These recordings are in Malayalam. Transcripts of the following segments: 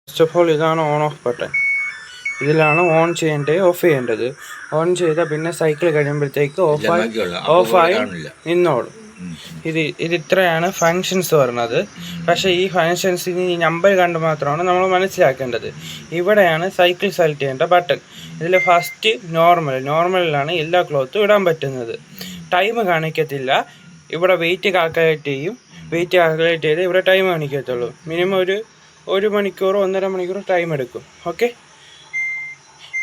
ഫസ്റ്റ് ഓഫ് ഓൾ ഇതാണ് ഓൺ ഓഫ് ബട്ടൺ. ഇതിലാണ് ഓൺ ചെയ്യേണ്ടത് ഓഫ് ചെയ്യേണ്ടത്. ഓൺ ചെയ്താൽ പിന്നെ സൈക്കിൾ കഴിയുമ്പോഴത്തേക്ക് ഓഫായി നിന്നോളും. ഇത് ഇത്രയാണ് ഫങ്ഷൻസ് പറഞ്ഞത്. പക്ഷേ ഈ ഫങ്ഷൻസിന് ഈ നമ്പർ കണ്ട് മാത്രമാണ് നമ്മൾ മനസ്സിലാക്കേണ്ടത്. ഇവിടെയാണ് സൈക്കിൾ സെലക്ട് ചെയ്യേണ്ട ബട്ടൺ. ഇതിൽ ഫസ്റ്റ് നോർമലിലാണ് എല്ലാ ക്ലോത്തും ഇടാൻ പറ്റുന്നത്. ടൈം കാണിക്കത്തില്ല. ഇവിടെ വെയിറ്റ് കാൽക്കുലേറ്റ് ചെയ്ത് ഇവിടെ ടൈം കാണിക്കത്തുള്ളൂ. മിനിമം ഒരു മണിക്കൂറോ 1.5 മണിക്കൂർ ടൈം എടുക്കും. ഓക്കെ.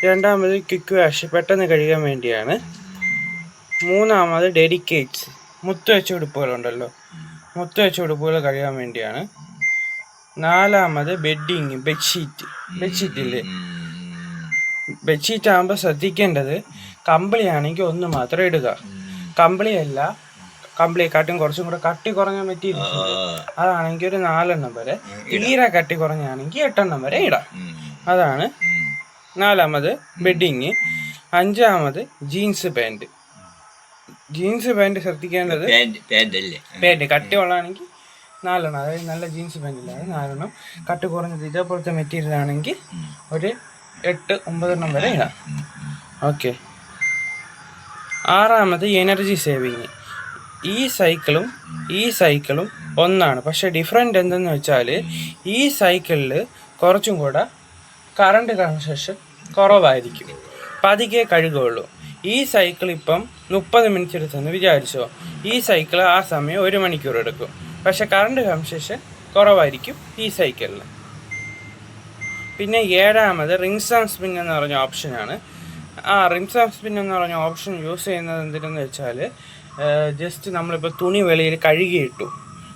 രണ്ടാമത് ക്വിക്ക് വാഷ്, പെട്ടെന്ന് കഴുകാൻ വേണ്ടിയാണ്. മൂന്നാമത് ഡെഡിക്കേറ്റ്സ്, മുത്ത് വെച്ച ഉടുപ്പുകളുണ്ടല്ലോ, മുത്ത് വെച്ച ഉടുപ്പുകൾ കഴുകാൻ വേണ്ടിയാണ്. നാലാമത് ബെഡ്ഷീറ്റില്ലേ, ബെഡ്ഷീറ്റ് ആകുമ്പോൾ ശ്രദ്ധിക്കേണ്ടത് കമ്പിളി ആണെങ്കിൽ ഒന്ന് മാത്രം ഇടുക. കമ്പിളിയെക്കാട്ടും കുറച്ചും കൂടെ കട്ടി കുറഞ്ഞ മെറ്റീരിയൽ അതാണെങ്കിൽ ഒരു 4 എണ്ണം വരെ, തീരെ കട്ടി കുറഞ്ഞാണെങ്കിൽ 8 എണ്ണം വരെ ഇടാം. അതാണ് നാലാമത് ബെഡിങ്. അഞ്ചാമത് ജീൻസ് പാൻറ് ശ്രദ്ധിക്കേണ്ടത്, പാൻറ് കട്ടി ഉള്ളതാണെങ്കിൽ 4 എണ്ണം, അതായത് നല്ല ജീൻസ് പാൻറ്റില്ലാതെ 4 എണ്ണം. കട്ടി കുറഞ്ഞത് ഇതേപോലത്തെ മെറ്റീരിയൽ ആണെങ്കിൽ ഒരു 8-9 എണ്ണം വരെ ഇടാം. ഓക്കെ. ആറാമത് എനർജി സേവിങ്. ഈ സൈക്കിളും ഒന്നാണ്. പക്ഷേ ഡിഫറൻറ്റ് എന്തെന്ന് വെച്ചാൽ ഈ സൈക്കിളിൽ കുറച്ചും കൂടെ കറണ്ട് കൺസപ്ഷൻ കുറവായിരിക്കും, പതുക്കെ കഴുകുള്ളൂ. ഈ സൈക്കിൾ ഇപ്പം 30 മിനിറ്റ് എടുത്തെന്ന് വിചാരിച്ചോ, ഈ സൈക്കിൾ ആ സമയം 1 മണിക്കൂർ എടുക്കും. പക്ഷേ കറണ്ട് കൺസപ്ഷൻ കുറവായിരിക്കും ഈ സൈക്കിളിൽ. പിന്നെ ഏഴാമത് റിങ്സ് ആൻഡ് സ്പിൻ എന്ന് പറഞ്ഞ ഓപ്ഷനാണ്. റിങ്സ് ആൻഡ് സ്പിൻ എന്ന് പറഞ്ഞ ഓപ്ഷൻ യൂസ് ചെയ്യുന്നത് എന്തിനെന്ന് വെച്ചാൽ, ജസ്റ്റ് നമ്മളിപ്പോൾ തുണി വെളിയിൽ കഴുകിയിട്ടു,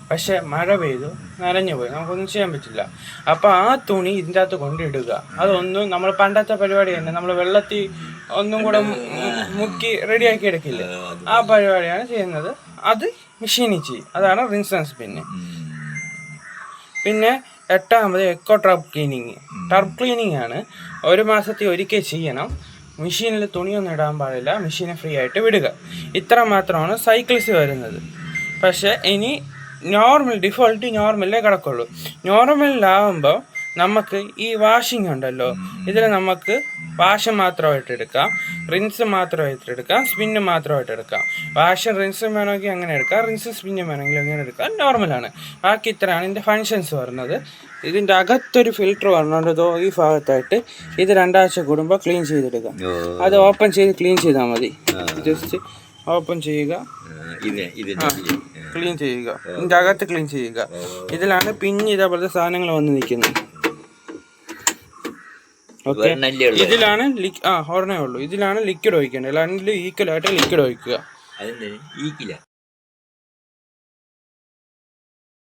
പക്ഷേ മഴ പെയ്തു നനഞ്ഞു പോയി, നമുക്കൊന്നും ചെയ്യാൻ പറ്റില്ല. അപ്പോൾ ആ തുണി ഇതിൻ്റെ അകത്ത് കൊണ്ടിടുക. അതൊന്നും നമ്മൾ പണ്ടത്തെ പരിപാടി തന്നെ, നമ്മൾ വെള്ളത്തിൽ ഒന്നും കൂടെ മുക്കി റെഡിയാക്കി എടുക്കില്ല, ആ പരിപാടിയാണ് ചെയ്യുന്നത്. അത് മെഷീനിൽ ചെയ്യും. അതാണ് റിൻസ് ആൻഡ് സ്പിന്ന്. പിന്നെ എട്ടാമത് എക്കോ ടർബ് ക്ലീനിങ് ആണ്. 1 മാസത്തിൽ ഒരിക്കൽ ചെയ്യണം. മെഷീനിൽ തുണിയൊന്നും ഇടാൻ പാടില്ല, മെഷീനെ ഫ്രീ ആയിട്ട് വിടുക. ഇത്ര മാത്രമാണ് സൈക്കിൾസ് വരുന്നത്. പക്ഷേ ഇനി ഡിഫോൾട്ട് നോർമലിലേ കിടക്കുള്ളൂ. നോർമലിലാവുമ്പോൾ നമുക്ക് ഈ വാഷിംഗ് ഉണ്ടല്ലോ, ഇതിൽ നമുക്ക് വാഷ് മാത്രമായിട്ട് എടുക്കാം, റിൻസ് മാത്രമായിട്ട് എടുക്കാം, സ്പിന്ന് മാത്രമായിട്ട് എടുക്കാം. വാഷും റിൻസും വേണമെങ്കിൽ അങ്ങനെ എടുക്കാം, റിൻസും സ്പിന്നും വേണമെങ്കിൽ അങ്ങനെ എടുക്കാം. നോർമലാണ്. ബാക്കി ഇത്രയാണ് ഇതിൻ്റെ ഫങ്ഷൻസ് വരുന്നത്. ഇതിൻ്റെ അകത്തൊരു ഫിൽറ്റർ വരണുണ്ടോ ഈ ഭാഗത്തായിട്ട്. ഇത് 2 ആഴ്ച കൂടുമ്പോൾ ക്ലീൻ ചെയ്തെടുക്കാം. അത് ഓപ്പൺ ചെയ്ത് ക്ലീൻ ചെയ്താൽ മതി. ജസ്റ്റ് ഓപ്പൺ ചെയ്യുക, ക്ലീൻ ചെയ്യുക, ഇതിൻ്റെ അകത്ത് ക്ലീൻ ചെയ്യുക. ഇതിലാണ് പിന്നെ ഇതേപോലത്തെ സാധനങ്ങൾ വന്ന് നിൽക്കുന്നത്. ഓക്കെ. ഇതിലാണ് ഒരെണ്ണേ ഉള്ളൂ. ഇതിലാണ് ലിക്വിഡ് ഒഴിക്കേണ്ടത്. രണ്ടിലും ഈക്വലായിട്ട് ലിക്വിഡ് ഒഴിക്കുക.